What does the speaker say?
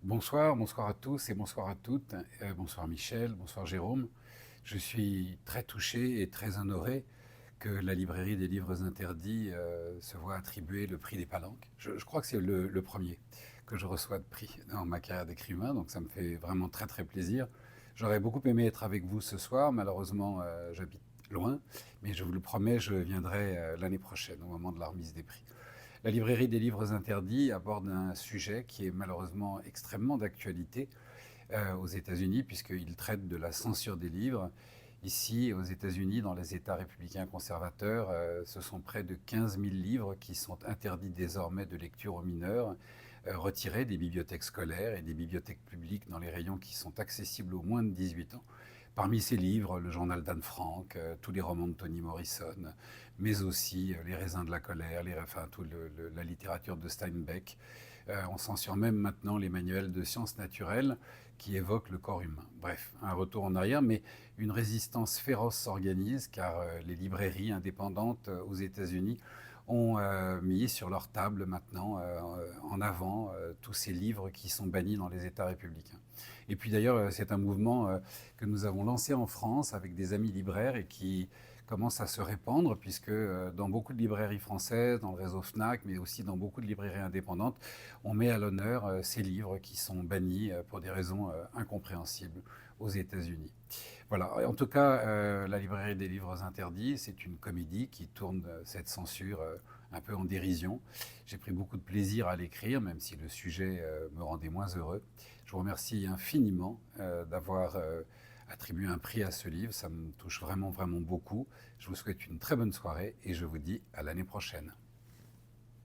Bonsoir, bonsoir à tous et bonsoir à toutes. Bonsoir Michel, bonsoir Jérôme. Je suis très touché et très honoré que la librairie des livres interdits se voit attribuer le prix des Palanques. Je crois que c'est le premier que je reçois de prix dans ma carrière d'écrivain, donc ça me fait vraiment très très plaisir. J'aurais beaucoup aimé être avec vous ce soir, malheureusement j'habite loin, mais je vous le promets, je viendrai l'année prochaine au moment de la remise des prix. La librairie des livres interdits aborde un sujet qui est malheureusement extrêmement d'actualité aux États-Unis, puisqu'il traite de la censure des livres. Ici, aux États-Unis, dans les États républicains conservateurs, ce sont près de 15 000 livres qui sont interdits désormais de lecture aux mineurs, retirés des bibliothèques scolaires et des bibliothèques publiques dans les rayons qui sont accessibles aux moins de 18 ans. Parmi ces livres, le journal d'Anne Frank, tous les romans de Toni Morrison, mais aussi Les raisins de la colère, enfin, toute la littérature de Steinbeck. On censure même maintenant les manuels de sciences naturelles qui évoquent le corps humain. Bref, un retour en arrière, mais une résistance féroce s'organise car les librairies indépendantes aux États-Unis ont mis sur leur table maintenant en avant tous ces livres qui sont bannis dans les États républicains. Et puis d'ailleurs, c'est un mouvement que nous avons lancé en France avec des amis libraires et qui commence à se répandre puisque dans beaucoup de librairies françaises, dans le réseau Fnac, mais aussi dans beaucoup de librairies indépendantes, on met à l'honneur ces livres qui sont bannis pour des raisons incompréhensibles aux États-Unis. Voilà, en tout cas, la librairie des livres interdits, c'est une comédie qui tourne cette censure un peu en dérision. J'ai pris beaucoup de plaisir à l'écrire, même si le sujet me rendait moins heureux. Je vous remercie infiniment d'avoir attribué un prix à ce livre. Ça me touche vraiment, vraiment beaucoup. Je vous souhaite une très bonne soirée et je vous dis à l'année prochaine.